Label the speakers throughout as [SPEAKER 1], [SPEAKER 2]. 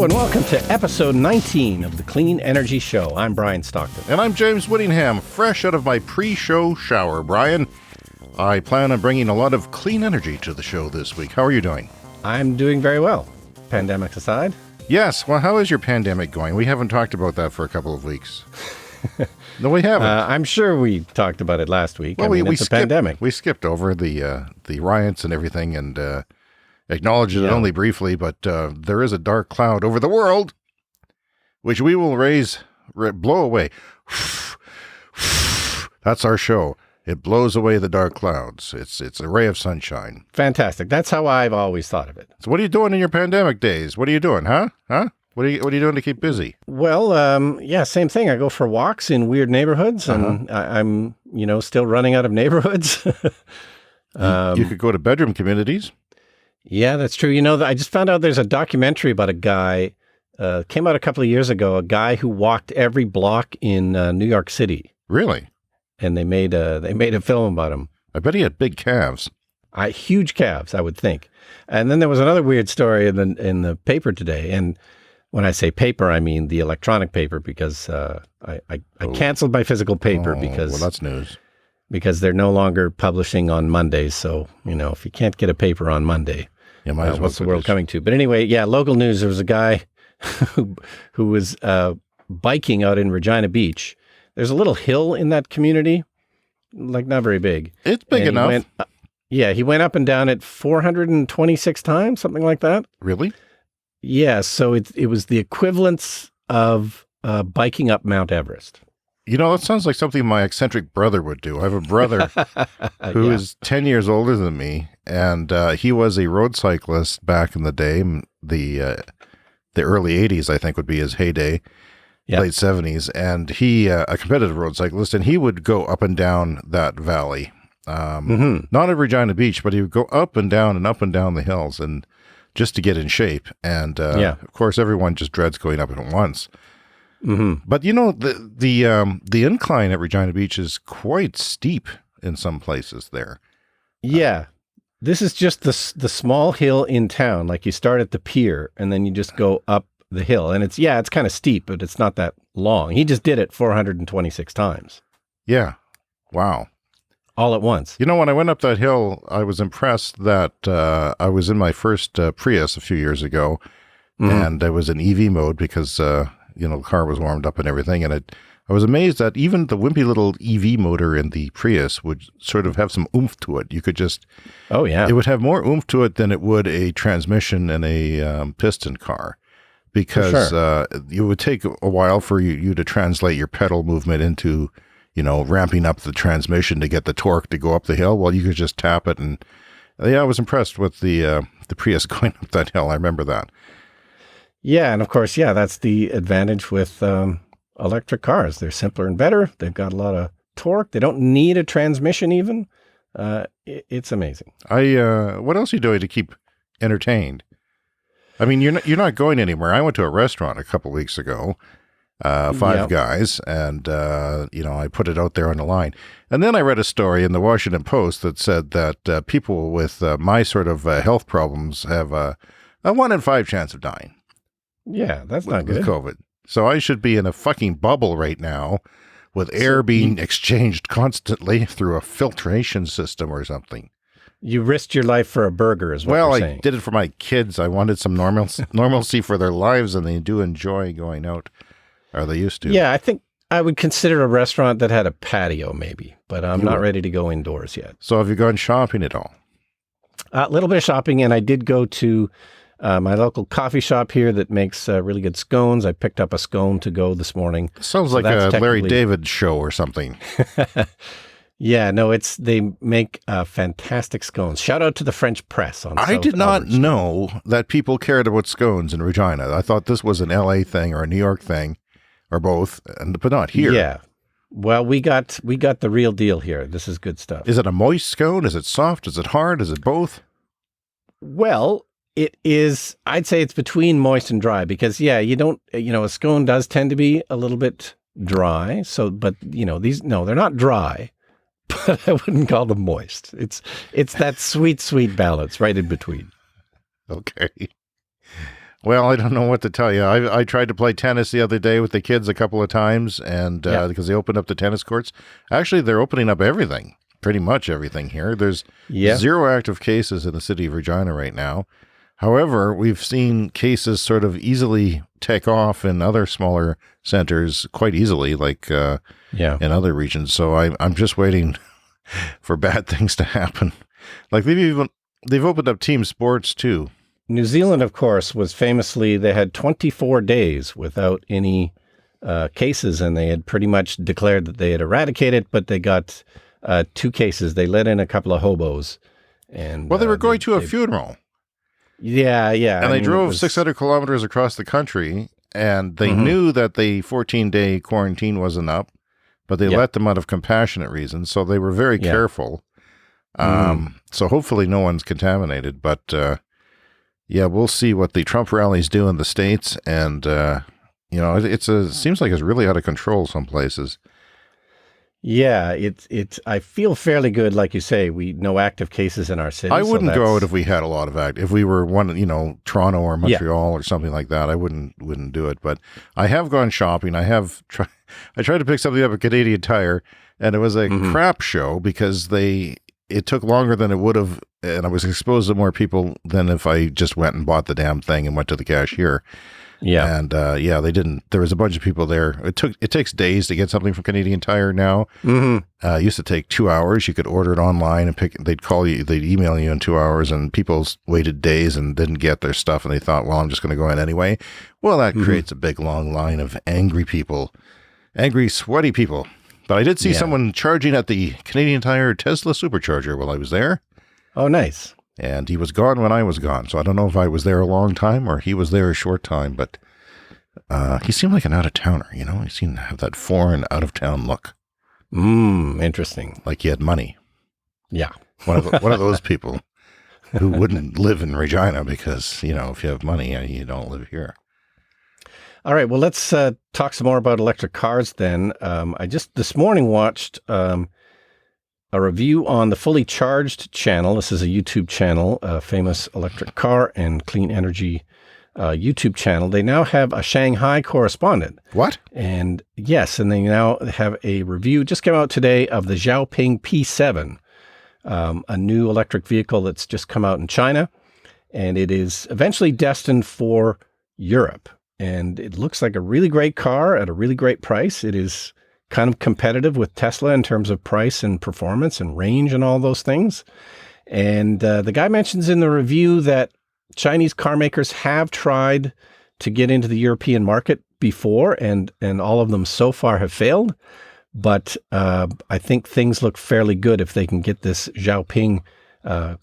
[SPEAKER 1] Hello and welcome to episode 19 of the Clean Energy Show. I'm Brian Stockton.
[SPEAKER 2] And I'm James Whittingham, fresh out of my pre-show shower. Brian, I plan on bringing a lot of clean energy to the show this week. How are you doing?
[SPEAKER 1] I'm doing very well, pandemic aside.
[SPEAKER 2] Yes, well, how is your pandemic going? We haven't talked about that for a couple of weeks. No, we haven't.
[SPEAKER 1] I'm sure we talked about it last week. Well, it's a pandemic.
[SPEAKER 2] We skipped over the riots and everything and acknowledged it only briefly, but there is a dark cloud over the world, which we will blow away. That's our show. It blows away the dark clouds. It's a ray of sunshine.
[SPEAKER 1] Fantastic. That's how I've always thought of it.
[SPEAKER 2] So what are you doing in your pandemic days? What are you doing, huh? What are you doing to keep busy?
[SPEAKER 1] Well, same thing. I go for walks in weird neighborhoods, and I'm, still running out of neighborhoods.
[SPEAKER 2] You could go to bedroom communities.
[SPEAKER 1] Yeah, that's true. I just found out there's a documentary about a guy, came out a couple of years ago, a guy who walked every block in New York City.
[SPEAKER 2] Really?
[SPEAKER 1] And they made a film about him.
[SPEAKER 2] I bet he had big calves.
[SPEAKER 1] Huge calves, I would think. And then there was another weird story in the paper today. And when I say paper, I mean the electronic paper, because I canceled my physical paper because
[SPEAKER 2] that's news.
[SPEAKER 1] Because they're no longer publishing on Mondays. So if you can't get a paper on Monday, what's the world coming to? But anyway, local news. There was a guy who was biking out in Regina Beach. There's a little hill in that community, like not very big.
[SPEAKER 2] It's big enough.
[SPEAKER 1] He went up and down it 426 times, something like that.
[SPEAKER 2] Really?
[SPEAKER 1] Yeah, so it was the equivalence of biking up Mount Everest.
[SPEAKER 2] That sounds like something my eccentric brother would do. I have a brother who is 10 years older than me, and he was a road cyclist back in the day. The early 80s, I think, would be his heyday. Late 70s, and he, a competitive road cyclist, and he would go up and down that valley. Not at Regina Beach, but he would go up and down the hills, and just to get in shape. And of course, everyone just dreads going up at once. But the incline at Regina Beach is quite steep in some places there.
[SPEAKER 1] Yeah. This is just the small hill in town. Like you start at the pier, and then you just go up the hill, and it's kind of steep, but it's not that long. He just did it 426 times.
[SPEAKER 2] Yeah. Wow.
[SPEAKER 1] All at once.
[SPEAKER 2] When I went up that hill, I was impressed that I was in my first Prius a few years ago, and I was in EV mode because, the car was warmed up and everything, and I was amazed that even the wimpy little EV motor in the Prius would sort of have some oomph to it. You could just...
[SPEAKER 1] Oh, yeah.
[SPEAKER 2] It would have more oomph to it than it would a transmission in a piston car. Because it would take a while for you to translate your pedal movement into, ramping up the transmission to get the torque to go up the hill. Well, you could just tap it, and I was impressed with the Prius going up that hill. I remember that.
[SPEAKER 1] Yeah, and of course, that's the advantage with electric cars. They're simpler and better. They've got a lot of torque. They don't need a transmission even. It's amazing.
[SPEAKER 2] What else are you doing to keep entertained? I mean, you're not going anywhere. I went to a restaurant a couple weeks ago, Five Guys, and I put it out there on the line. And then I read a story in the Washington Post that said that people with my sort of health problems have a 1 in 5 chance of dying.
[SPEAKER 1] Yeah, that's not good.
[SPEAKER 2] With COVID. So I should be in a fucking bubble right now, with air being exchanged constantly through a filtration system or something.
[SPEAKER 1] You risked your life for a burger, is what you're saying.
[SPEAKER 2] Well, I did it for my kids. I wanted some normalcy for their lives, and they do enjoy going out, or they used to.
[SPEAKER 1] Yeah, I think I would consider a restaurant that had a patio, maybe, but I'm not ready to go indoors yet.
[SPEAKER 2] So have you gone shopping at all?
[SPEAKER 1] A little bit of shopping, and I did go to my local coffee shop here that makes really good scones. I picked up a scone to go this morning.
[SPEAKER 2] Sounds like a Larry David show or something.
[SPEAKER 1] Yeah, no, they make fantastic scones. Shout out to the French press on
[SPEAKER 2] I did not know that people cared about scones in Regina. I thought this was an LA thing or a New York thing, or both, but not here.
[SPEAKER 1] Yeah. Well, we got the real deal here. This is good stuff.
[SPEAKER 2] Is it a moist scone? Is it soft? Is it hard? Is it both?
[SPEAKER 1] Well, it is, I'd say it's between moist and dry because, a scone does tend to be a little bit dry. So, but, they're not dry. But I wouldn't call them moist. It's that sweet balance right in between.
[SPEAKER 2] Okay. Well, I don't know what to tell you. I tried to play tennis the other day with the kids a couple of times, and because they opened up the tennis courts. Actually, they're opening up everything, pretty much everything here. There's 0 active cases in the city of Regina right now. However, we've seen cases sort of easily take off in other smaller centers quite easily, like in other regions. So I'm just waiting for bad things to happen. Like they've opened up team sports too.
[SPEAKER 1] New Zealand, of course, was famously, they had 24 days without any cases, and they had pretty much declared that they had eradicated, but they got 2 cases. They let in a couple of hobos. And
[SPEAKER 2] well, they were going to a funeral.
[SPEAKER 1] Yeah.
[SPEAKER 2] And they drove 600 kilometers across the country, and they knew that the 14-day quarantine wasn't up, but they let them out of compassionate reasons, so they were very careful. So hopefully no one's contaminated, but we'll see what the Trump rallies do in the States, and it seems like it's really out of control some places.
[SPEAKER 1] Yeah, it's. I feel fairly good, like you say. No active cases in our city.
[SPEAKER 2] I wouldn't go out if we had a lot of if we were Toronto or Montreal or something like that. I wouldn't do it. But I have gone shopping. I tried to pick something up at Canadian Tire, and it was a crap show because it took longer than it would have, and I was exposed to more people than if I just went and bought the damn thing and went to the cashier. Yeah. And they didn't. There was a bunch of people there. It takes days to get something from Canadian Tire now. It used to take 2 hours. You could order it online and they'd call you, they'd email you in 2 hours, and people waited days and didn't get their stuff, and they thought, well, I'm just going to go in anyway. Well, that creates a big long line of angry people, angry, sweaty people. But I did see someone charging at the Canadian Tire Tesla supercharger while I was there.
[SPEAKER 1] Oh, nice.
[SPEAKER 2] And he was gone when I was gone. So I don't know if I was there a long time or he was there a short time, but he seemed like an out-of-towner, He seemed to have that foreign, out-of-town look.
[SPEAKER 1] Interesting.
[SPEAKER 2] Like he had money.
[SPEAKER 1] Yeah.
[SPEAKER 2] One of those people who wouldn't live in Regina because, if you have money, you don't live here.
[SPEAKER 1] All right. Well, let's talk some more about electric cars then. I just this morning watched a review on the Fully Charged channel. This is a YouTube channel, a famous electric car and clean energy YouTube channel. They now have a Shanghai correspondent.
[SPEAKER 2] What?
[SPEAKER 1] And yes, and they now have a review, just came out today, of the Xiaoping P7, a new electric vehicle that's just come out in China. And it is eventually destined for Europe. And it looks like a really great car at a really great price. It is kind of competitive with Tesla in terms of price and performance and range and all those things. And the guy mentions in the review that Chinese car makers have tried to get into the European market before, and all of them so far have failed. But I think things look fairly good if they can get this Xiaoping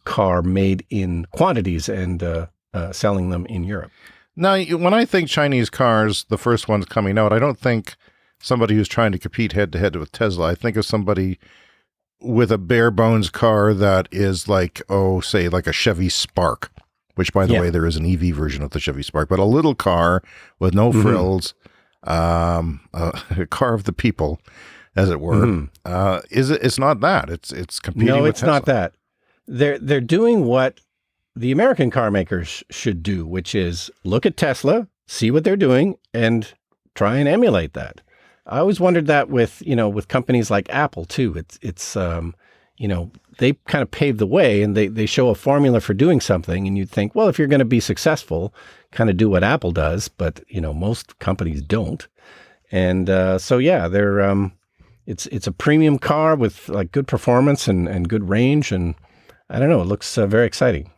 [SPEAKER 1] car made in quantities and selling them in Europe.
[SPEAKER 2] Now, when I think Chinese cars, the first ones coming out, I don't think somebody who's trying to compete head-to-head with Tesla. I think of somebody with a bare-bones car that is like, say, like a Chevy Spark, which, by the way, there is an EV version of the Chevy Spark, but a little car with no frills, a car of the people, as it were. It's not that. It's competing with Tesla.
[SPEAKER 1] No, it's not that. They're doing what the American car makers should do, which is look at Tesla, see what they're doing, and try and emulate that. I always wondered that with companies like Apple too. It's they kind of paved the way, and they show a formula for doing something, and you'd think, well, if you're going to be successful, kind of do what Apple does, but most companies don't. And they're it's a premium car with like good performance and good range, and I don't know, it looks very exciting.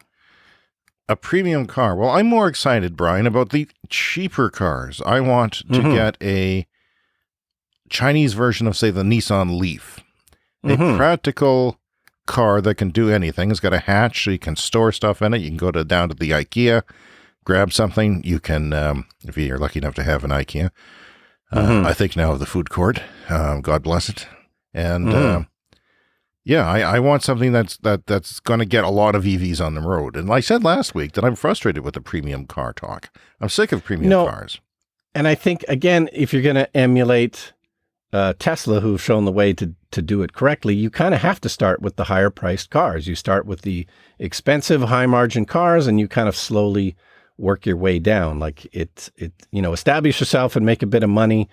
[SPEAKER 2] A premium car. Well, I'm more excited, Brian, about the cheaper cars. I want to get a Chinese version of, say, the Nissan Leaf. A practical car that can do anything. It's got a hatch so you can store stuff in it. You can go down to the IKEA, grab something. You can, if you're lucky enough to have an IKEA, I think now of the food court. God bless it. And I want something that's going to get a lot of EVs on the road. And I said last week that I'm frustrated with the premium car talk. I'm sick of premium cars.
[SPEAKER 1] And I think, again, if you're going to emulate Tesla, who've shown the way to do it correctly, you kind of have to start with the higher priced cars. You start with the expensive, high margin cars, and you kind of slowly work your way down. Like establish yourself and make a bit of money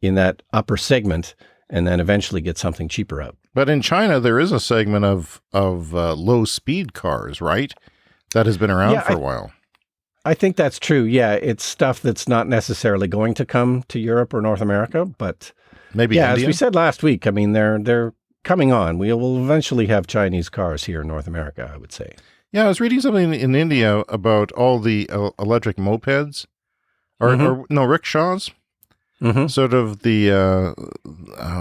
[SPEAKER 1] in that upper segment, and then eventually get something cheaper out.
[SPEAKER 2] But in China, there is a segment of low speed cars, right? That has been around for a while.
[SPEAKER 1] I think that's true. Yeah, it's stuff that's not necessarily going to come to Europe or North America, but
[SPEAKER 2] maybe India?
[SPEAKER 1] As we said last week, I mean, they're coming on. We will eventually have Chinese cars here in North America, I would say.
[SPEAKER 2] Yeah, I was reading something in India about all the electric mopeds, or rickshaws.
[SPEAKER 1] Mm-hmm.
[SPEAKER 2] Sort of the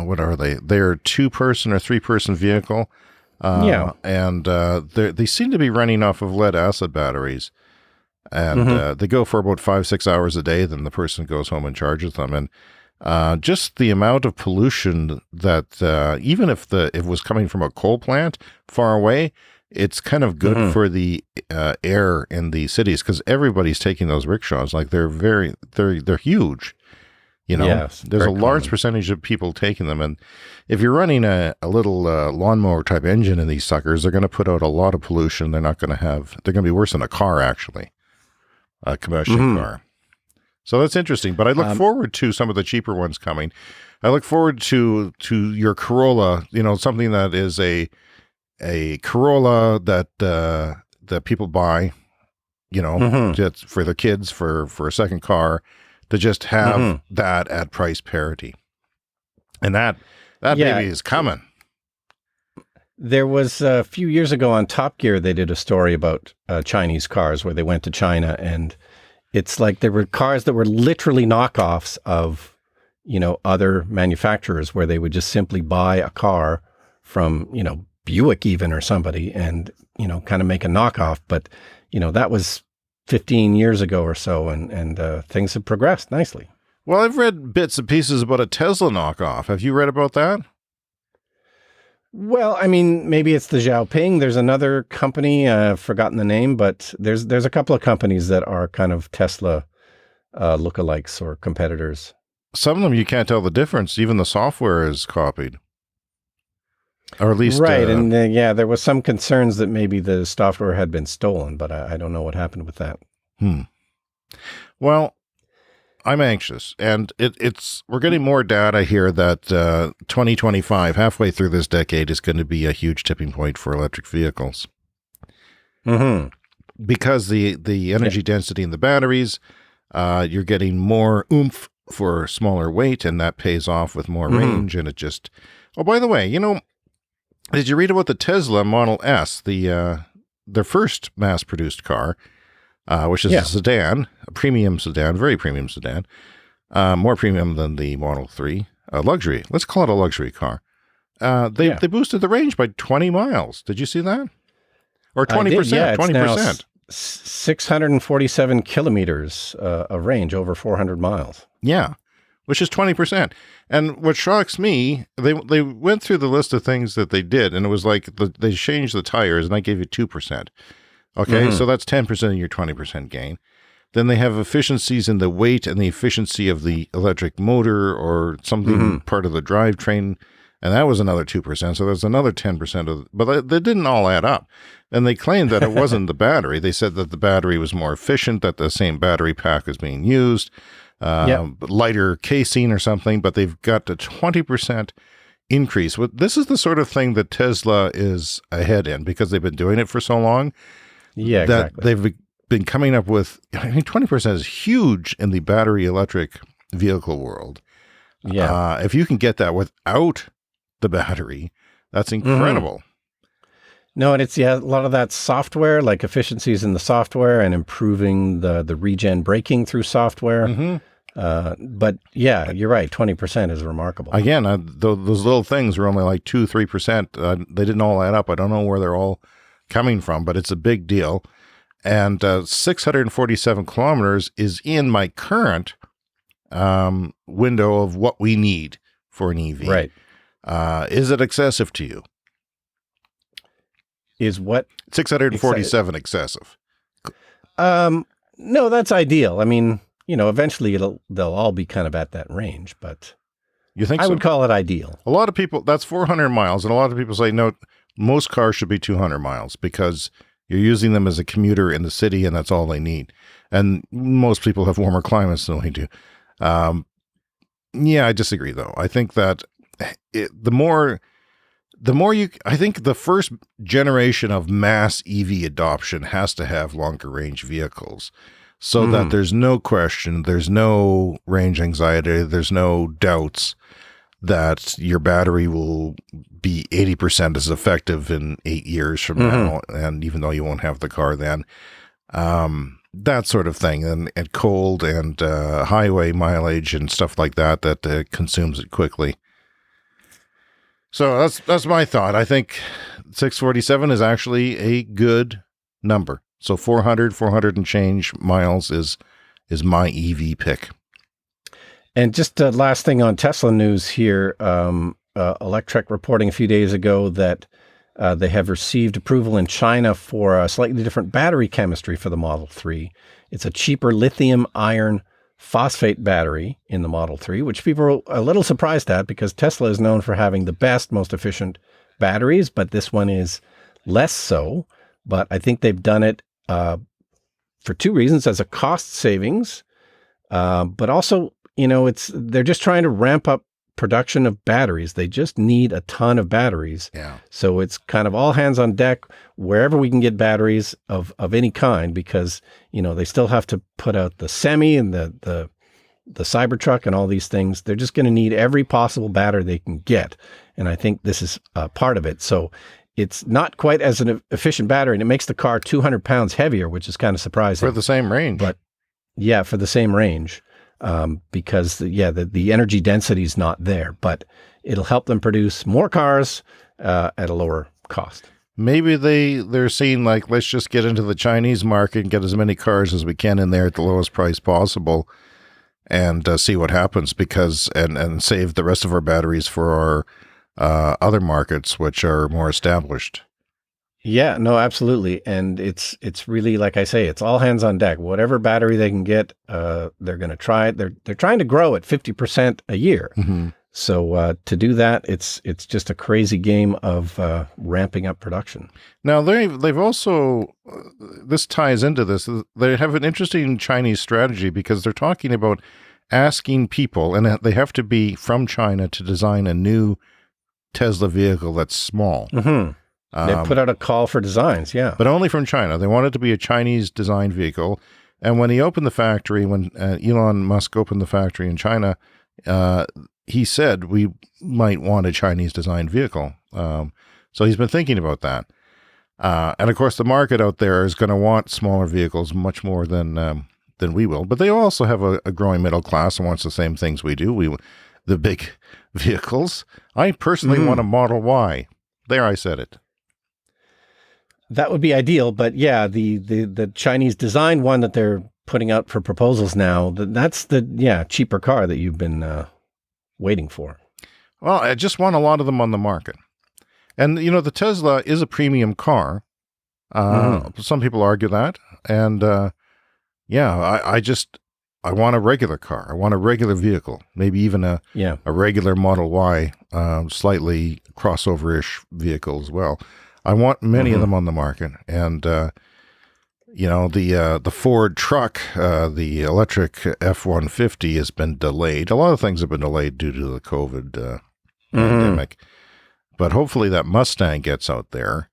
[SPEAKER 2] what are they? They're 2-person or 3-person vehicle. And they seem to be running off of lead acid batteries. And they go for about 5-6 hours a day. Then the person goes home and charges them. And just the amount of pollution that even if it was coming from a coal plant far away, it's kind of good for the air in the cities, because everybody's taking those rickshaws. Like they're huge. There's a large percentage of people taking them. And if you're running a little lawnmower type engine in these suckers, they're going to put out a lot of pollution. They're going to be worse than a car, actually. A combustion car. So that's interesting. But I look forward to some of the cheaper ones coming. I look forward to your Corolla, something that is a Corolla that people buy, just for their kids, for a second car, to just have that at price parity. And that baby is coming.
[SPEAKER 1] There was a few years ago on Top Gear, they did a story about Chinese cars where they went to China, and it's like there were cars that were literally knockoffs of, other manufacturers, where they would just simply buy a car from, Buick even or somebody, and, kind of make a knockoff. But, that was 15 years ago or so, and things have progressed nicely.
[SPEAKER 2] Well, I've read bits and pieces about a Tesla knockoff. Have you read about that?
[SPEAKER 1] Well, I mean, maybe it's the Xiaoping. There's another company, I've forgotten the name, but there's a couple of companies that are kind of Tesla lookalikes or competitors.
[SPEAKER 2] Some of them you can't tell the difference. Even the software is copied. Or at least...
[SPEAKER 1] Right, and there was some concerns that maybe the software had been stolen, but I don't know what happened with that.
[SPEAKER 2] Well, I'm anxious, and we're getting more data here that 2025, halfway through this decade, is going to be a huge tipping point for electric vehicles. Because the energy density in the batteries, you're getting more oomph for smaller weight, and that pays off with more range, and it just... Oh, by the way, did you read about the Tesla Model S, their first mass-produced car, which is a sedan, a premium sedan, very premium sedan, more premium than the Model 3, a luxury. Let's call it a luxury car. They boosted the range by 20 miles. Did you see that? Or 20%? 20%.
[SPEAKER 1] 647 kilometers of range, over 400 miles.
[SPEAKER 2] Yeah, which is 20%. And what shocks me, they went through the list of things that they did, and it was like they changed the tires, and I gave you 2%. Okay, so that's 10% of your 20% gain. Then they have efficiencies in the weight and the efficiency of the electric motor or something part of the drivetrain, and that was another 2%. So there's another 10% of, but they didn't all add up. And they claimed that it wasn't the battery. They said that the battery was more efficient, that the same battery pack was being used, lighter casing or something, but they've got a 20% increase. This is the sort of thing that Tesla is ahead in, because they've been doing it for so long.
[SPEAKER 1] Yeah, exactly.
[SPEAKER 2] They've been coming up with, 20% is huge in the battery electric vehicle world.
[SPEAKER 1] Yeah.
[SPEAKER 2] If you can get that without the battery, that's incredible.
[SPEAKER 1] No, and it's a lot of that software, like efficiencies in the software and improving the regen braking through software. But yeah, you're right. 20% is remarkable.
[SPEAKER 2] Again, those little things were only like 2-3%. They didn't all add up. I don't know where they're all coming from, but it's a big deal. And 647 kilometers is in my current window of what we need for an EV.
[SPEAKER 1] Right.
[SPEAKER 2] Is it excessive to you?
[SPEAKER 1] Is what?
[SPEAKER 2] 647 excessive.
[SPEAKER 1] No, that's ideal. I mean, eventually they'll all be kind of at that range, but
[SPEAKER 2] you think
[SPEAKER 1] I would call it ideal.
[SPEAKER 2] A lot of people, that's 400 miles. And a lot of people say, no, most cars should be 200 miles because you're using them as a commuter in the city and that's all they need. And most people have warmer climates than we do. Yeah, I disagree, though. I think that I think the first generation of mass EV adoption has to have longer range vehicles so that there's no question, there's no range anxiety, there's no doubts that your battery will be 80% as effective in 8 years from now. And even though you won't have the car then, that sort of thing, and cold and highway mileage and stuff like that consumes it quickly. So that's my thought. I think 647 is actually a good number. So 400 and change miles is my EV pick.
[SPEAKER 1] And just last thing on Tesla news here, Electrek reporting a few days ago that they have received approval in China for a slightly different battery chemistry for the Model 3. It's a cheaper lithium iron phosphate battery in the Model 3, which people are a little surprised at because Tesla is known for having the best, most efficient batteries, but this one is less so. But I think they've done it for two reasons: as a cost savings, but also, they're just trying to ramp up production of batteries. They just need a ton of batteries.
[SPEAKER 2] Yeah. So
[SPEAKER 1] it's kind of all hands on deck wherever we can get batteries of any kind, because, they still have to put out the Semi and the Cybertruck and all these things. They're just going to need every possible battery they can get. And I think this is part of it. So it's not quite as an efficient battery, and it makes the car 200 pounds heavier, which is kind of surprising.
[SPEAKER 2] For the same range.
[SPEAKER 1] But yeah, for the same range. Because the energy density is not there, but it'll help them produce more cars at a lower cost.
[SPEAKER 2] Maybe they're seeing like, let's just get into the Chinese market and get as many cars as we can in there at the lowest price possible, and see what happens, because and save the rest of our batteries for our other markets, which are more established.
[SPEAKER 1] Yeah, no, absolutely. And it's really, like I say, it's all hands on deck. Whatever battery they can get, they're going to try it. They're trying to grow at 50% a year. So to do that, it's just a crazy game of ramping up production. Now,
[SPEAKER 2] they've also, this ties into this, they have an interesting Chinese strategy, because they're talking about asking people, and they have to be from China, to design a new Tesla vehicle that's small.
[SPEAKER 1] They put out a call for designs, yeah.
[SPEAKER 2] But only from China. They want it to be a Chinese-designed vehicle. And when he opened the factory, when Elon Musk opened the factory in China, he said, we might want a Chinese-designed vehicle. So he's been thinking about that. And, of course, the market out there is going to want smaller vehicles much more than we will. But they also have a growing middle class and wants the same things we do. The big vehicles. I personally want a Model Y. There, I said it.
[SPEAKER 1] That would be ideal, but yeah, the Chinese design one that they're putting out for proposals now, that's the cheaper car that you've been waiting for.
[SPEAKER 2] Well, I just want a lot of them on the market. And, the Tesla is a premium car. Some people argue that. And, I want a regular car. I want a regular vehicle, maybe even a regular Model Y, slightly crossover-ish vehicle as well. I want many of them on the market. And, the Ford truck, the electric F-150 has been delayed. A lot of things have been delayed due to the COVID pandemic. But hopefully that Mustang gets out there.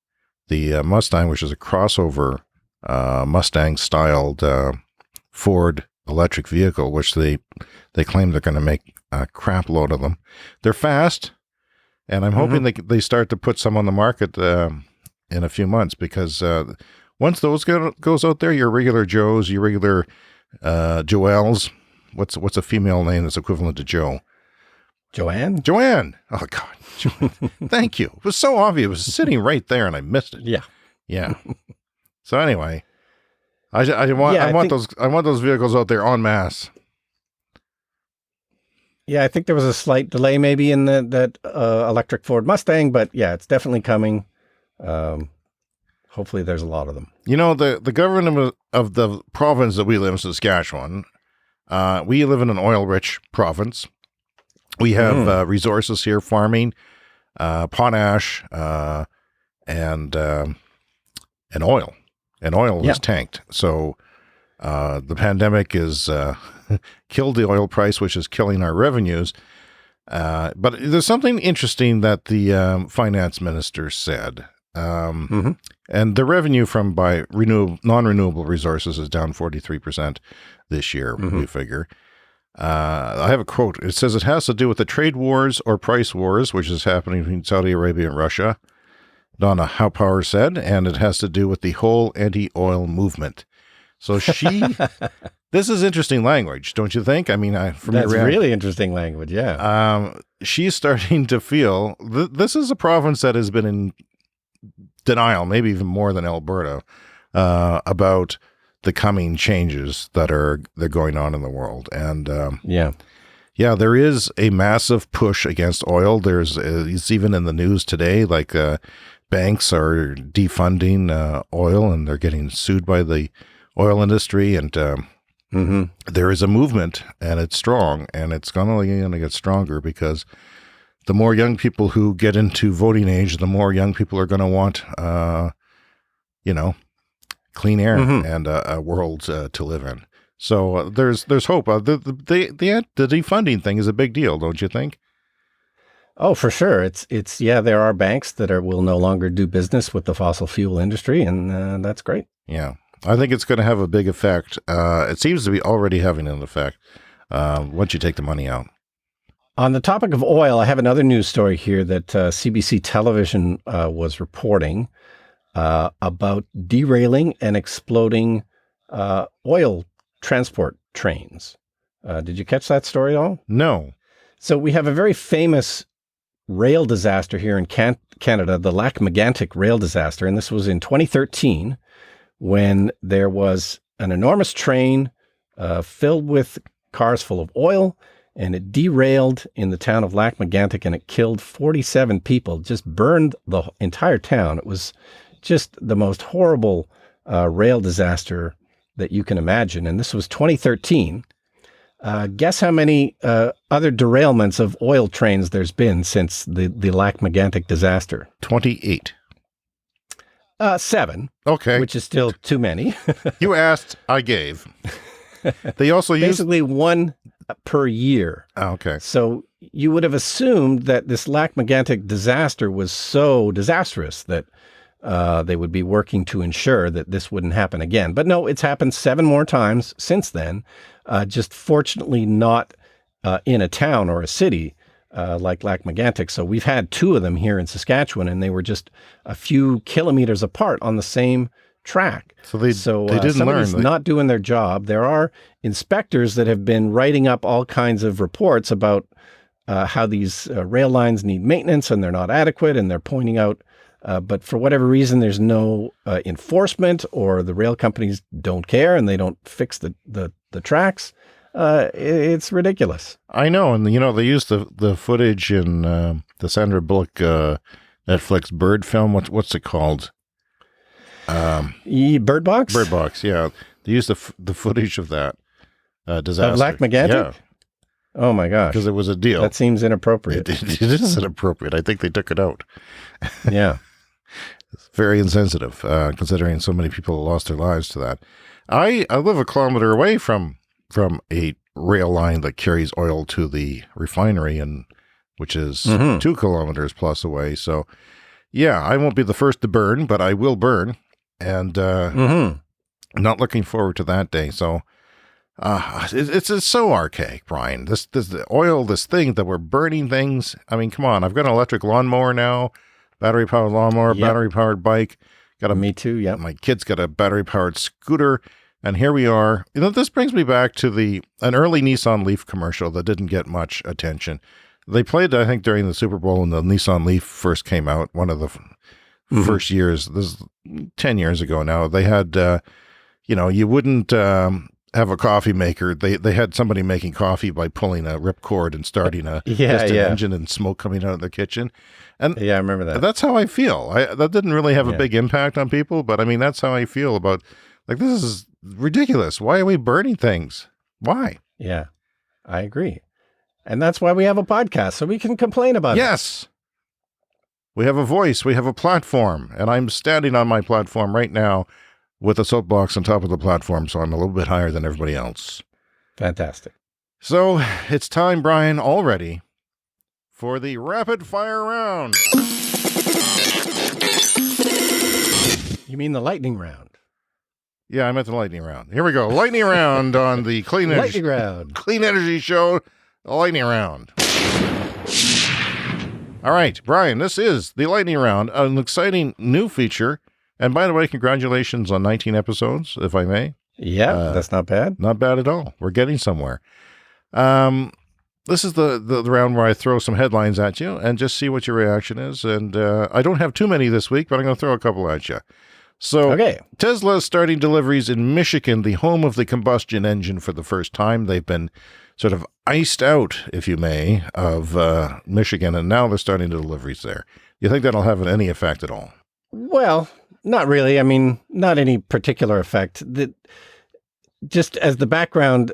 [SPEAKER 2] The Mustang, which is a crossover Mustang-styled Ford electric vehicle, which they claim they're going to make a crap load of them. They're fast. And I'm hoping they start to put some on the market in a few months, because once those goes out there, your regular Joes, your regular Joelles, what's a female name that's equivalent to Joe?
[SPEAKER 1] Joanne?
[SPEAKER 2] Joanne. Oh, God. Joanne. Thank you. It was so obvious. It was sitting right there, and I missed it. Yeah. So anyway, I want those vehicles out there en masse.
[SPEAKER 1] Yeah, I think there was a slight delay maybe in that electric Ford Mustang, but yeah, it's definitely coming. Hopefully there's a lot of them.
[SPEAKER 2] The government of the province that we live in, Saskatchewan, we live in an oil-rich province. We have resources here, farming, potash, and oil. And oil is tanked. So The pandemic is killed the oil price, which is killing our revenues. But there's something interesting that the finance minister said. And the revenue from by non-renewable resources is down 43% this year, we figure. I have a quote. It says it has to do with the trade wars or price wars, which is happening between Saudi Arabia and Russia, Donna Howpower said, and it has to do with the whole anti-oil movement. So this is interesting language, don't you think? I mean,
[SPEAKER 1] that's really interesting language, yeah.
[SPEAKER 2] She's starting to feel, this is a province that has been in denial, maybe even more than Alberta, about the coming changes they're going on in the world. And there is a massive push against oil. It's even in the news today, like banks are defunding oil, and they're getting sued by the oil industry. And there is a movement, and it's strong, and it's going to get stronger because the more young people who get into voting age, the more young people are going to want, clean air and a world to live in. So there's hope. The defunding thing is a big deal, don't you think?
[SPEAKER 1] Oh, for sure. It's there are banks that will no longer do business with the fossil fuel industry, and that's great.
[SPEAKER 2] Yeah, I think it's going to have a big effect. It seems to be already having an effect once you take the money out.
[SPEAKER 1] On the topic of oil, I have another news story here that CBC television was reporting about derailing and exploding oil transport trains. Did you catch that story at all?
[SPEAKER 2] No.
[SPEAKER 1] So we have a very famous rail disaster here in Canada, the Lac-Mégantic rail disaster, and this was in 2013 when there was an enormous train filled with cars full of oil, and it derailed in the town of Lac-Mégantic, and it killed 47 people, just burned the entire town. It was just the most horrible rail disaster that you can imagine. And this was 2013. Guess how many other derailments of oil trains there's been since the Lac-Mégantic disaster?
[SPEAKER 2] 28.
[SPEAKER 1] 7.
[SPEAKER 2] Okay.
[SPEAKER 1] Which is still too many.
[SPEAKER 2] You asked, I gave. They also
[SPEAKER 1] basically one per year.
[SPEAKER 2] Oh, okay.
[SPEAKER 1] So you would have assumed that this Lac-Mégantic disaster was so disastrous that they would be working to ensure that this wouldn't happen again. But no, it's happened 7 more times since then, just fortunately not in a town or a city like Lac-Mégantic. So we've had 2 of them here in Saskatchewan, and they were just a few kilometers apart on the same track.
[SPEAKER 2] So they didn't learn.
[SPEAKER 1] Not doing their job. There are inspectors that have been writing up all kinds of reports about how these rail lines need maintenance and they're not adequate, and they're pointing out, but for whatever reason, there's no enforcement, or the rail companies don't care and they don't fix the tracks. It's ridiculous.
[SPEAKER 2] I know. And, they used the footage in the Sandra Bullock Netflix Bird film. What's it called?
[SPEAKER 1] Bird Box?
[SPEAKER 2] Bird Box, yeah. They used the footage of that disaster.
[SPEAKER 1] Of Lac-Mégantic?
[SPEAKER 2] Yeah.
[SPEAKER 1] Oh, my gosh.
[SPEAKER 2] Because it was a deal.
[SPEAKER 1] That seems inappropriate.
[SPEAKER 2] It is inappropriate. I think they took it out.
[SPEAKER 1] Yeah.
[SPEAKER 2] It's very insensitive, considering so many people lost their lives to that. I live a kilometer away from a rail line that carries oil to the refinery, which is 2 kilometers plus away. So, yeah, I won't be the first to burn, but I will burn. And not looking forward to that day. So it's so archaic, Brian. This oil, this thing that we're burning things. I mean, come on. I've got an electric lawnmower now, battery-powered lawnmower, battery-powered bike.
[SPEAKER 1] Me too, yeah.
[SPEAKER 2] My kid's got a battery-powered scooter. And here we are. This brings me back to an early Nissan Leaf commercial that didn't get much attention. They played, I think, during the Super Bowl when the Nissan Leaf first came out, one of the first years. This is 10 years ago now. They had, you wouldn't have a coffee maker. They had somebody making coffee by pulling a ripcord and starting a piston engine and smoke coming out of the kitchen. And
[SPEAKER 1] yeah, I remember that.
[SPEAKER 2] That's how I feel. That didn't really have a big impact on people, but I mean, that's how I feel about, this is ridiculous. Why are we burning things? Why?
[SPEAKER 1] Yeah, I agree. And that's why we have a podcast, so we can complain about it.
[SPEAKER 2] Yes. We have a voice. We have a platform. And I'm standing on my platform right now, with a soapbox on top of the platform, so I'm a little bit higher than everybody else.
[SPEAKER 1] Fantastic.
[SPEAKER 2] So it's time, Brian, already for the rapid fire round.
[SPEAKER 1] You mean the lightning round?
[SPEAKER 2] Yeah, I meant the lightning round. Here we go. Lightning round on the Clean Energy Show. Lightning round. All right, Brian, this is the lightning round, an exciting new feature. And by the way, congratulations on 19 episodes, if I may.
[SPEAKER 1] Yeah, that's not bad.
[SPEAKER 2] Not bad at all. We're getting somewhere. This is the round where I throw some headlines at you and just see what your reaction is. And I don't have too many this week, but I'm going to throw a couple at you. So
[SPEAKER 1] okay.
[SPEAKER 2] Tesla is starting deliveries in Michigan, the home of the combustion engine, for the first time. They've been sort of iced out, if you may, of Michigan, and now they're starting the deliveries there. Do you think that'll have any effect at all?
[SPEAKER 1] Well, not really. I mean, not any particular effect. Just as the background,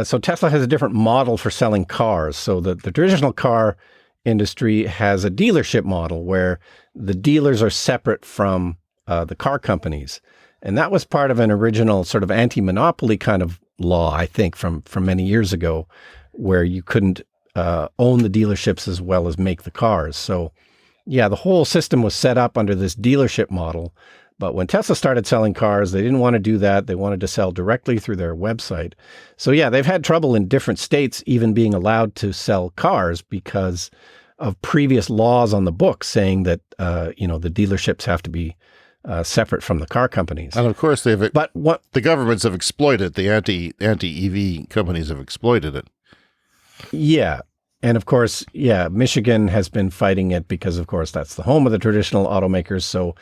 [SPEAKER 1] so Tesla has a different model for selling cars. So the traditional car industry has a dealership model where the dealers are separate from the car companies. And that was part of an original sort of anti-monopoly kind of law, I think, from many years ago, where you couldn't own the dealerships as well as make the cars. So yeah, the whole system was set up under this dealership model. But when Tesla started selling cars, they didn't want to do that. They wanted to sell directly through their website. So yeah, they've had trouble in different states even being allowed to sell cars because of previous laws on the books saying that, the dealerships have to be separate from the car companies.
[SPEAKER 2] And of course, the governments have exploited, the anti-EV companies have exploited it.
[SPEAKER 1] Yeah. And of course, yeah, Michigan has been fighting it because, of course, that's the home of the traditional automakers. So,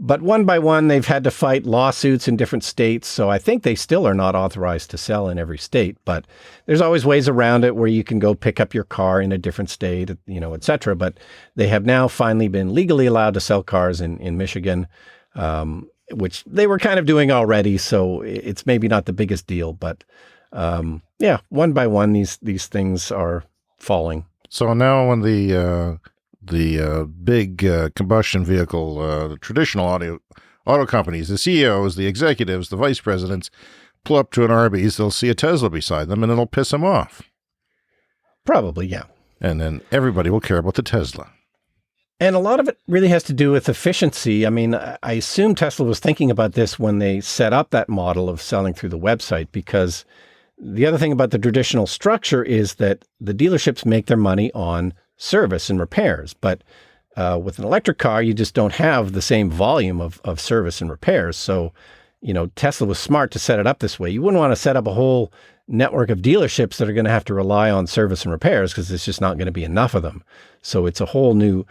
[SPEAKER 1] but one by one, they've had to fight lawsuits in different states. So I think they still are not authorized to sell in every state, but there's always ways around it where you can go pick up your car in a different state, et cetera. But they have now finally been legally allowed to sell cars in Michigan, which they were kind of doing already. So it's maybe not the biggest deal, but yeah, one by one, these things are falling.
[SPEAKER 2] So now when the big combustion vehicle, the traditional auto companies, the CEOs, the executives, the vice presidents pull up to an Arby's, they'll see a Tesla beside them and it'll piss them off.
[SPEAKER 1] Probably, yeah.
[SPEAKER 2] And then everybody will care about the Tesla.
[SPEAKER 1] And a lot of it really has to do with efficiency. I mean, I assume Tesla was thinking about this when they set up that model of selling through the website, because the other thing about the traditional structure is that the dealerships make their money on service and repairs. But with an electric car, you just don't have the same volume of service and repairs. So, Tesla was smart to set it up this way. You wouldn't want to set up a whole network of dealerships that are going to have to rely on service and repairs because it's just not going to be enough of them. So it's a whole new,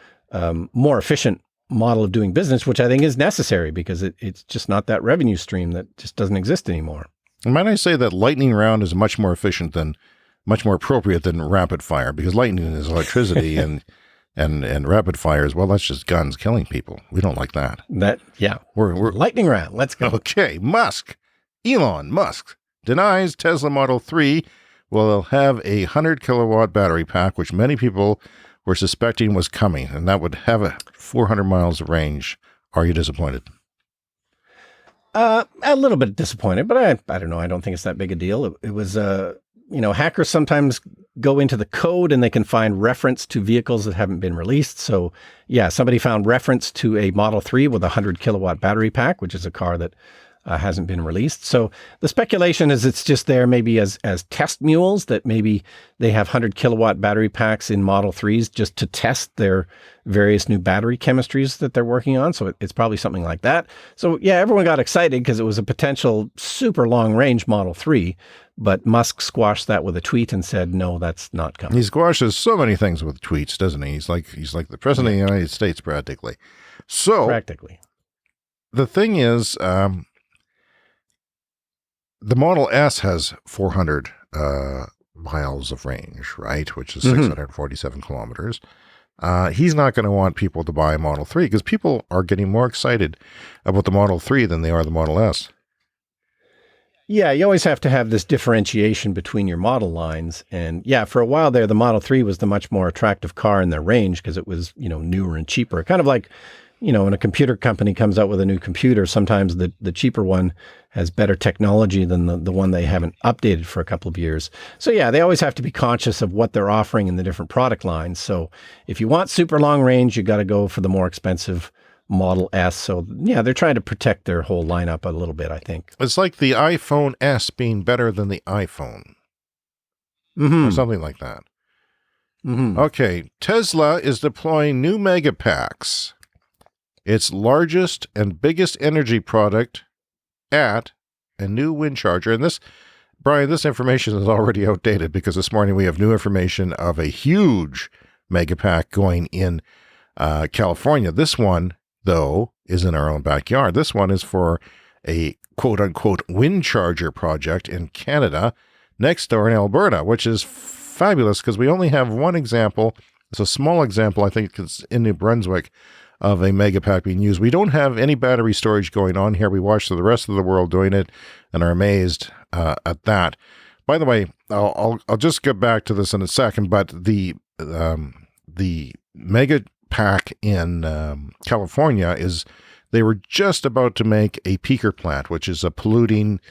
[SPEAKER 1] more efficient model of doing business, which I think is necessary because it's just not that revenue stream that just doesn't exist anymore.
[SPEAKER 2] And might I say that lightning round is much more appropriate than rapid fire, because lightning is electricity and rapid fire is, well, that's just guns killing people. We don't like that.
[SPEAKER 1] We're lightning round. Let's go.
[SPEAKER 2] Okay. Elon Musk denies Tesla Model 3 will have a 100 kilowatt battery pack, which many people were suspecting was coming, and that would have a 400 miles of range. Are you disappointed?
[SPEAKER 1] A little bit disappointed, but I don't know. I don't think it's that big a deal. It was, hackers sometimes go into the code and they can find reference to vehicles that haven't been released. So yeah, somebody found reference to a Model 3 with a 100 kilowatt battery pack, which is a car that hasn't been released. So the speculation is it's just there maybe as test mules, that maybe they have 100 kilowatt battery packs in Model 3s just to test their various new battery chemistries that they're working on. So it's probably something like that. So yeah, everyone got excited because it was a potential super long range Model 3, but Musk squashed that with a tweet and said, no, that's not coming.
[SPEAKER 2] He squashes so many things with tweets, doesn't he? He's like the president of the United States, practically.
[SPEAKER 1] Practically.
[SPEAKER 2] The thing is, the Model S has 400 miles of range, right? Which is 647 kilometers. He's not going to want people to buy a Model 3 because people are getting more excited about the Model 3 than they are the Model S.
[SPEAKER 1] Yeah, you always have to have this differentiation between your model lines. And yeah, for a while there, the Model 3 was the much more attractive car in their range because it was, newer and cheaper. Kind of like when a computer company comes out with a new computer, sometimes the cheaper one has better technology than the one they haven't updated for a couple of years. So yeah, they always have to be conscious of what they're offering in the different product lines. So if you want super long range, you got to go for the more expensive Model S. So yeah, they're trying to protect their whole lineup a little bit, I think.
[SPEAKER 2] It's like the iPhone S being better than the iPhone. Or something like that. Okay, Tesla is deploying new Megapacks. Its largest and biggest energy product at a new wind charger. And this, Brian, this information is already outdated because this morning we have new information of a huge Megapack going in California. This one, though, is in our own backyard. This one is for a quote-unquote wind charger project in Canada next door in Alberta, which is fabulous because we only have one example. It's a small example, I think it's in New Brunswick, of a Megapack being used. We don't have any battery storage going on here. We watch the rest of the world doing it and are amazed at that. By the way, I'll just get back to this in a second, but the Megapack in California they were just about to make a peaker plant, which is a polluting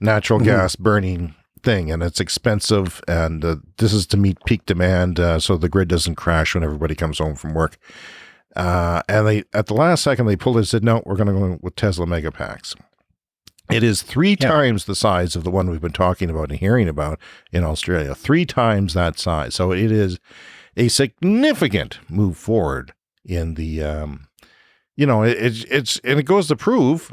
[SPEAKER 2] natural gas burning thing, and it's expensive, and this is to meet peak demand so the grid doesn't crash when everybody comes home from work. And they, at the last second, they pulled it and said, no, we're going to go with Tesla Megapacks. It is 3 times the size of the one we've been talking about and hearing about in Australia. 3 times that size. So it is a significant move forward in the, it's and it goes to prove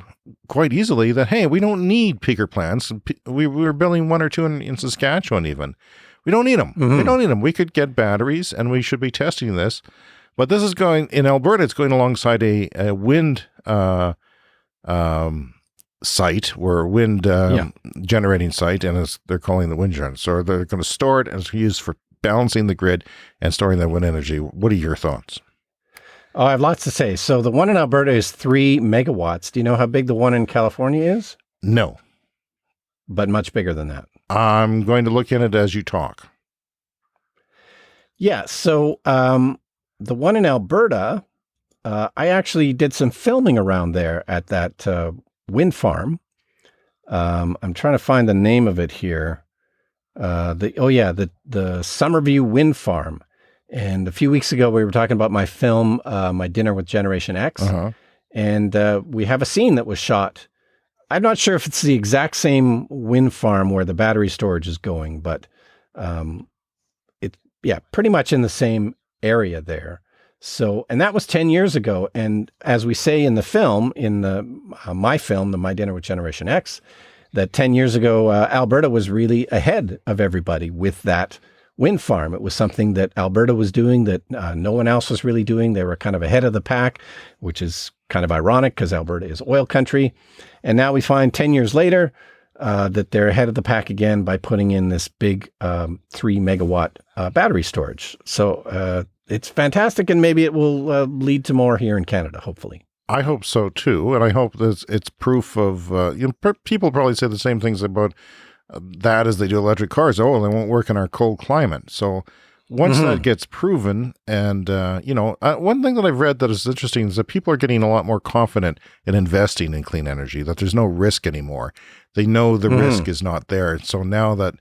[SPEAKER 2] quite easily that, hey, we don't need peaker plants. We were building 1 or 2 in Saskatchewan even. We don't need them. We don't need them. We could get batteries, and we should be testing this. But this is going, in Alberta, it's going alongside a wind site, or wind generating site, and they're calling the wind generator. So they're going to store it, and it's used for balancing the grid and storing that wind energy. What are your thoughts?
[SPEAKER 1] Oh, I have lots to say. So the one in Alberta is 3 megawatts. Do you know how big the one in California is?
[SPEAKER 2] No.
[SPEAKER 1] But much bigger than that.
[SPEAKER 2] I'm going to look in it as you talk.
[SPEAKER 1] Yeah, so the one in Alberta, I actually did some filming around there at that wind farm. I'm trying to find the name of it here. The Summerview Wind Farm. And a few weeks ago, we were talking about my film, My Dinner with Generation X. And we have a scene that was shot. I'm not sure if it's the exact same wind farm where the battery storage is going, but pretty much in the same area there. So, and that was 10 years ago. And as we say in the film, in my film, My Dinner with Generation X, that 10 years ago, Alberta was really ahead of everybody with that wind farm. It was something that Alberta was doing that no one else was really doing. They were kind of ahead of the pack, which is kind of ironic because Alberta is oil country. And now we find 10 years later that they're ahead of the pack again by putting in this big 3 megawatt battery storage. So it's fantastic, and maybe it will lead to more here in Canada, hopefully.
[SPEAKER 2] I hope so too, and I hope that it's proof of, people probably say the same things about that as they do electric cars. Oh, they won't work in our cold climate. So once that gets proven, and, one thing that I've read that is interesting is that people are getting a lot more confident in investing in clean energy, that there's no risk anymore. They know the risk is not there. So now that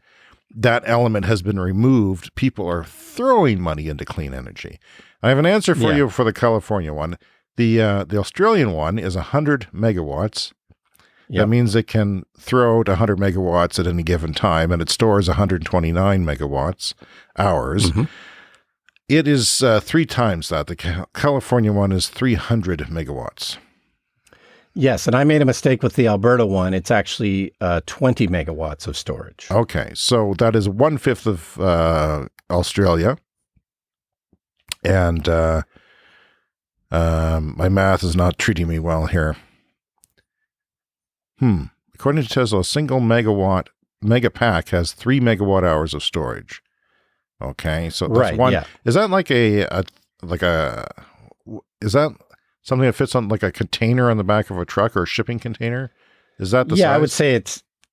[SPEAKER 2] that element has been removed, people are throwing money into clean energy. I have an answer for you for the California one. The Australian one is 100 megawatts. That means it can throw out 100 megawatts at any given time, and it stores 129 megawatts hours. It is 3 times that. The California one is 300 megawatts.
[SPEAKER 1] Yes, and I made a mistake with the Alberta one. It's actually 20 megawatts of storage.
[SPEAKER 2] Okay, so that is 1/5 of Australia. And my math is not treating me well here. According to Tesla, a single Megapack has 3 megawatt hours of storage. Okay, so that's one. Yeah. Is that like is that something that fits on like a container on the back of a truck, or a shipping container? Is that the size?
[SPEAKER 1] I would say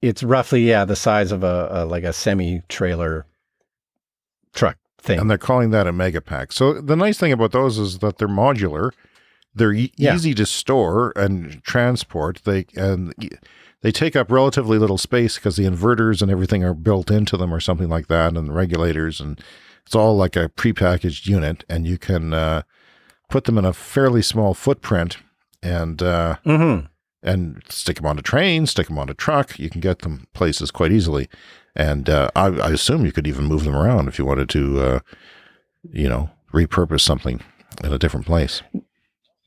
[SPEAKER 1] it's roughly the size of a semi-trailer truck thing.
[SPEAKER 2] And they're calling that a Megapack. So the nice thing about those is that they're modular. They're easy to store and transport. They take up relatively little space because the inverters and everything are built into them or something like that, and the regulators, and it's all like a prepackaged unit, and you can put them in a fairly small footprint and stick them on a train, stick them on a truck. You can get them places quite easily. And I assume you could even move them around if you wanted to, repurpose something in a different place.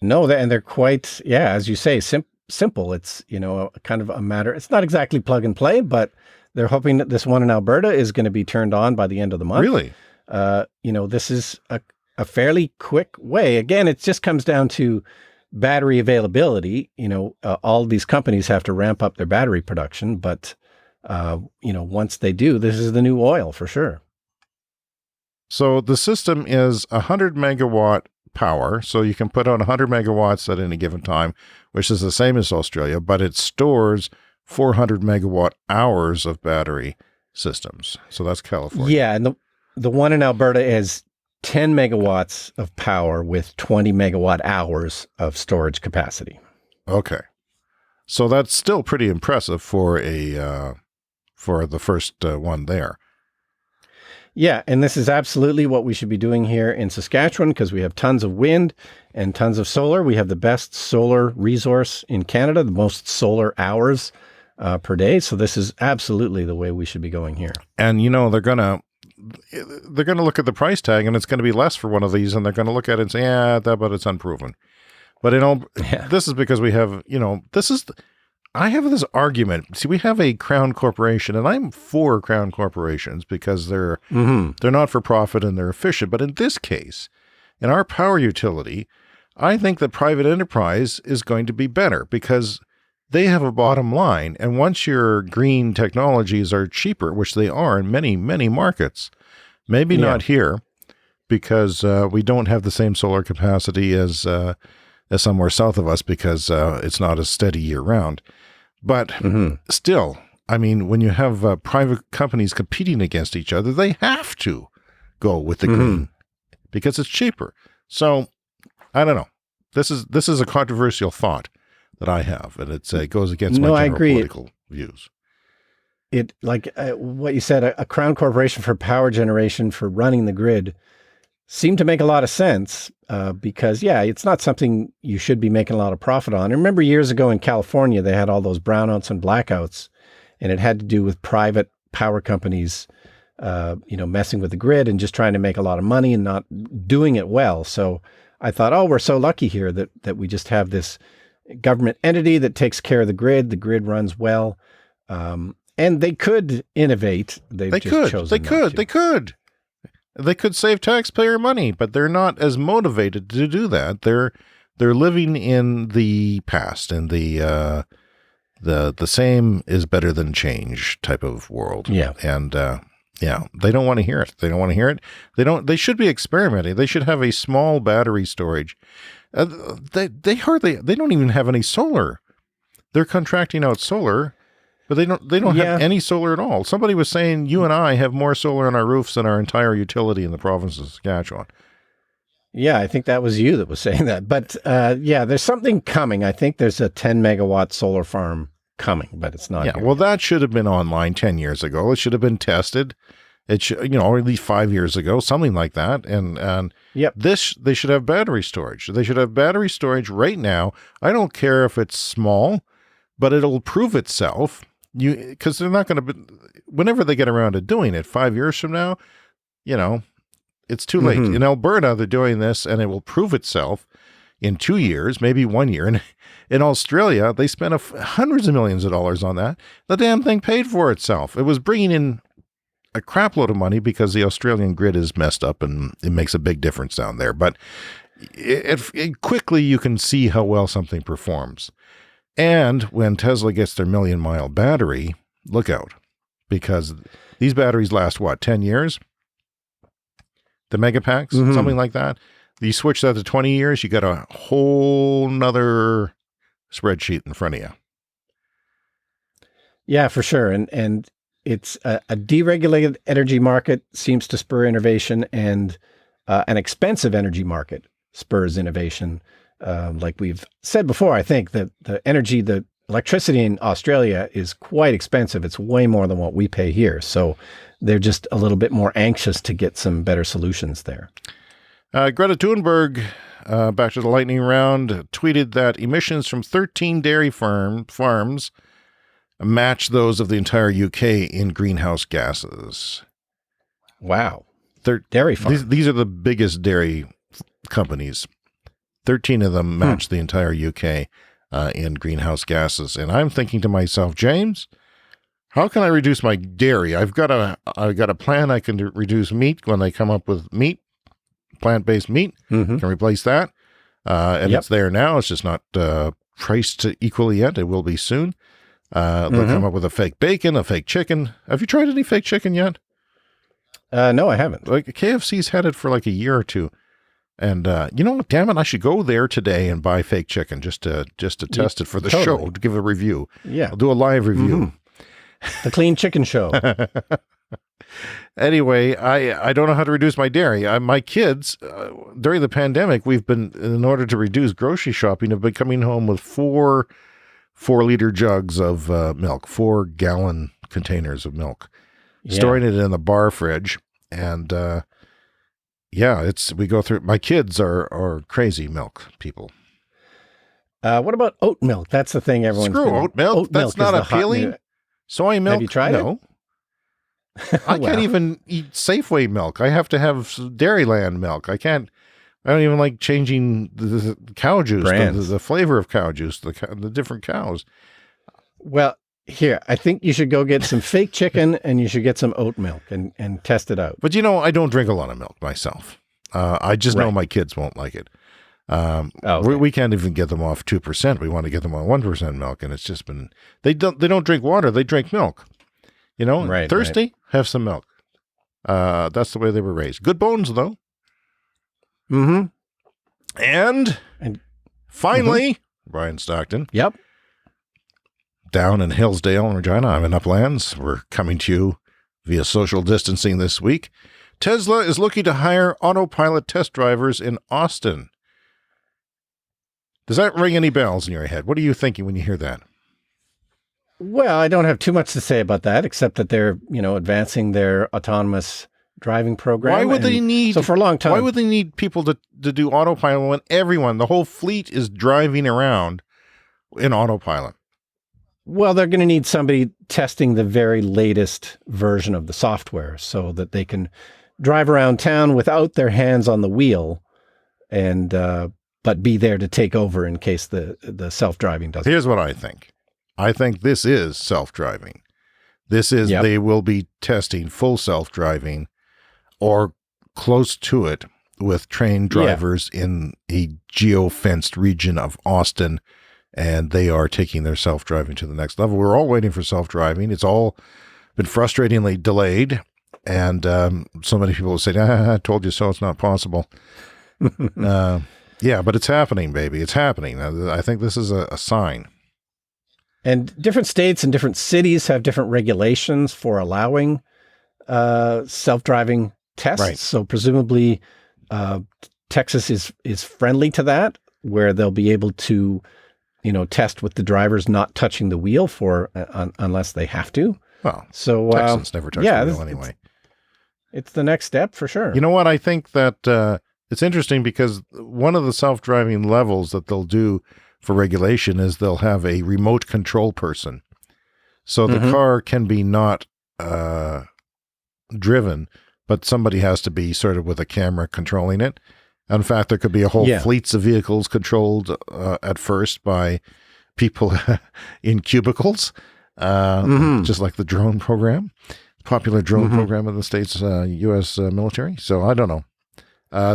[SPEAKER 1] No, and they're quite, as you say, simple. It's, kind of a matter. It's not exactly plug and play, but they're hoping that this one in Alberta is going to be turned on by the end of the month.
[SPEAKER 2] Really?
[SPEAKER 1] This is a fairly quick way. Again, it just comes down to battery availability. All these companies have to ramp up their battery production, but, once they do, this is the new oil for sure.
[SPEAKER 2] So the system is 100 megawatt power. So you can put on 100 megawatts at any given time, which is the same as Australia, but it stores 400 megawatt hours of battery systems. So that's California.
[SPEAKER 1] Yeah. And the one in Alberta is 10 megawatts of power with 20 megawatt hours of storage capacity.
[SPEAKER 2] Okay. So that's still pretty impressive for for the first one there.
[SPEAKER 1] Yeah, and this is absolutely what we should be doing here in Saskatchewan because we have tons of wind and tons of solar. We have the best solar resource in Canada, the most solar hours per day. So this is absolutely the way we should be going here.
[SPEAKER 2] And they're gonna look at the price tag, and it's going to be less for one of these, and they're going to look at it and say, but it's unproven. But this is because we have, I have this argument. See, we have a Crown Corporation, and I'm for Crown Corporations because they're not for profit and they're efficient. But in this case, in our power utility, I think that private enterprise is going to be better because they have a bottom line. And once your green technologies are cheaper, which they are in many, many markets, maybe not here because we don't have the same solar capacity as somewhere south of us because it's not as steady year round. But still, I mean, when you have private companies competing against each other, they have to go with the green because it's cheaper. So I don't know. This is a controversial thought that I have, and it goes against my general political views.
[SPEAKER 1] It what you said, a Crown Corporation for power generation for running the grid seemed to make a lot of sense because, it's not something you should be making a lot of profit on. I remember years ago in California, they had all those brownouts and blackouts, and it had to do with private power companies, messing with the grid and just trying to make a lot of money and not doing it well. So I thought, we're so lucky here that we just have this government entity that takes care of the grid. The grid runs well. And they could innovate. They could. They could save taxpayer money, but they're not as motivated to do that. They're living in the past, in the same is better than change type of world. Yeah, and they don't want to hear it. They don't want to hear it. They should be experimenting. They should have a small battery storage. They don't even have any solar. They're contracting out solar. But they don't have any solar at all. Somebody was saying you and I have more solar on our roofs than our entire utility in the province of Saskatchewan. Yeah, I think that was you that was saying that. But there's something coming. I think there's a 10 megawatt solar farm coming, but it's not.
[SPEAKER 2] Yeah, well, that should have been online 10 years ago. It should have been tested. It should, or at least 5 years ago, something like that. And they should have battery storage. They should have battery storage right now. I don't care if it's small, but it'll prove itself. Because they're not going to be, whenever they get around to doing it 5 years from now, it's too late. In Alberta, they're doing this and it will prove itself in 2 years, maybe 1 year. And in Australia, they spent hundreds of millions of dollars on that. The damn thing paid for itself. It was bringing in a crap load of money because the Australian grid is messed up and it makes a big difference down there. But it quickly you can see how well something performs. And when Tesla gets their 1,000,000-mile battery, look out, because these batteries last, 10 years? The Megapacks, something like that. You switch that to 20 years, you got a whole nother spreadsheet in front of you.
[SPEAKER 1] Yeah, for sure. And it's a deregulated energy market seems to spur innovation, and an expensive energy market spurs innovation. Like we've said before, I think that the electricity in Australia is quite expensive. It's way more than what we pay here. So they're just a little bit more anxious to get some better solutions there.
[SPEAKER 2] Greta Thunberg, back to the lightning round, tweeted that emissions from 13 dairy farms match those of the entire UK in greenhouse gases.
[SPEAKER 1] Wow. Dairy farms.
[SPEAKER 2] These are the biggest dairy companies. 13 of them match the entire UK in greenhouse gases. And I'm thinking to myself, James, how can I reduce my dairy? I've got a plan. I can reduce meat when they come up with meat, plant-based meat. Can replace that. And it's there now. It's just not priced equally yet. It will be soon. They'll come up with a fake bacon, a fake chicken. Have you tried any fake chicken yet?
[SPEAKER 1] No, I haven't.
[SPEAKER 2] Like KFC's had it for like a year or two. And, damn it, I should go there today and buy fake chicken just to test it for the show, to give a review.
[SPEAKER 1] Yeah.
[SPEAKER 2] I'll do a live review.
[SPEAKER 1] The Clean Chicken Show.
[SPEAKER 2] Anyway, I don't know how to reduce my dairy. My kids, during the pandemic, we've been, in order to reduce grocery shopping, have been coming home with 4-liter jugs of milk, 4-gallon containers of milk, storing it in the bar fridge. And, we go through, my kids are crazy milk people.
[SPEAKER 1] What about oat milk? That's the thing everyone's
[SPEAKER 2] Screw oat milk. That's not appealing. Soy milk.
[SPEAKER 1] Have you tried it?
[SPEAKER 2] I can't even eat Safeway milk. I have to have Dairyland milk. I don't even like changing the cow juice, the flavor of cow juice, the different cows.
[SPEAKER 1] Well, here, I think you should go get some fake chicken and you should get some oat milk and test it out.
[SPEAKER 2] But I don't drink a lot of milk myself. I just know my kids won't like it. We can't even get them off 2%. We want to get them on 1% milk, and it's just been they don't drink water, they drink milk. Thirsty, have some milk. That's the way they were raised. Good bones though. And finally, Brian Stockton.
[SPEAKER 1] Yep.
[SPEAKER 2] Down in Hillsdale and Regina, I'm in Uplands. We're coming to you via social distancing this week. Tesla is looking to hire autopilot test drivers in Austin. Does that ring any bells in your head? What are you thinking when you hear that?
[SPEAKER 1] Well, I don't have too much to say about that, except that they're, advancing their autonomous driving program.
[SPEAKER 2] Why would they need,
[SPEAKER 1] so for a long time,
[SPEAKER 2] why would they need people to do autopilot when the whole fleet is driving around in autopilot?
[SPEAKER 1] Well, they're going to need somebody testing the very latest version of the software so that they can drive around town without their hands on the wheel and, but be there to take over in case the self-driving doesn't.
[SPEAKER 2] Here's what I think. I think this is self-driving. This is, they will be testing full self-driving or close to it with trained drivers in a geo-fenced region of Austin, and they are taking their self-driving to the next level. We're all waiting for self-driving. It's all been frustratingly delayed, and so many people say, I told you so, it's not possible. But it's happening, baby. It's happening. I think this is a sign.
[SPEAKER 1] And different states and different cities have different regulations for allowing self-driving tests. Right. So presumably Texas is friendly to that, where they'll be able to, test with the drivers not touching the wheel unless they have to.
[SPEAKER 2] Well, so Texans never touch the wheel anyway.
[SPEAKER 1] It's the next step for sure.
[SPEAKER 2] You know what? I think that it's interesting because one of the self-driving levels that they'll do for regulation is they'll have a remote control person. So the car can be not driven, but somebody has to be sort of with a camera controlling it. In fact, there could be a whole fleets of vehicles controlled at first by people in cubicles, just like the drone program, popular drone program in the States, U.S. military. So I don't know.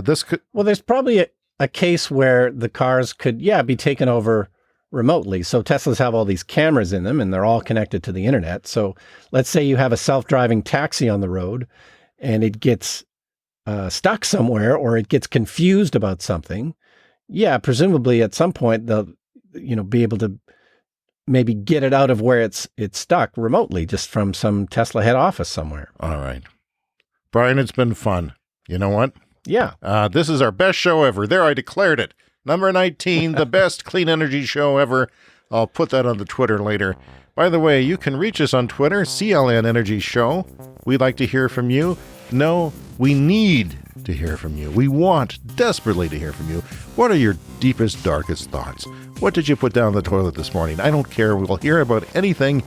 [SPEAKER 1] There's probably a case where the cars could, be taken over remotely. So Teslas have all these cameras in them and they're all connected to the internet. So let's say you have a self-driving taxi on the road and it gets stuck somewhere or it gets confused about something. Yeah, presumably at some point they'll, be able to maybe get it out of where it's stuck remotely, just from some Tesla head office somewhere.
[SPEAKER 2] All right. Brian, it's been fun. You know what?
[SPEAKER 1] Yeah.
[SPEAKER 2] This is our best show ever. There, I declared it. Number 19, the best clean energy show ever. I'll put that on the Twitter later. By the way, you can reach us on Twitter, CLN Energy Show. We'd like to hear from you. No, we need to hear from you. We want desperately to hear from you. What are your deepest, darkest thoughts? What did you put down the toilet this morning? I don't care. We'll hear about anything.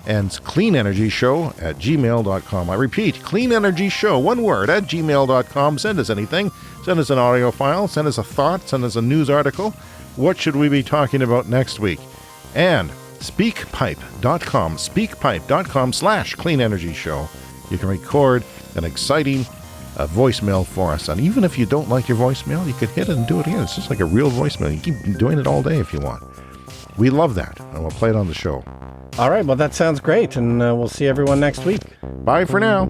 [SPEAKER 2] And cleanenergyshow@gmail.com. I repeat, cleanenergyshow, one word, @gmail.com. Send us anything. Send us an audio file. Send us a thought. Send us a news article. What should we be talking about next week? And speakpipe.com, speakpipe.com/cleanenergyshow. You can record an exciting voicemail for us. And even if you don't like your voicemail, you can hit it and do it again. It's just like a real voicemail. You keep doing it all day if you want. We love that, and we'll play it on the show.
[SPEAKER 1] All right, well, that sounds great, and we'll see everyone next week.
[SPEAKER 2] Bye for now.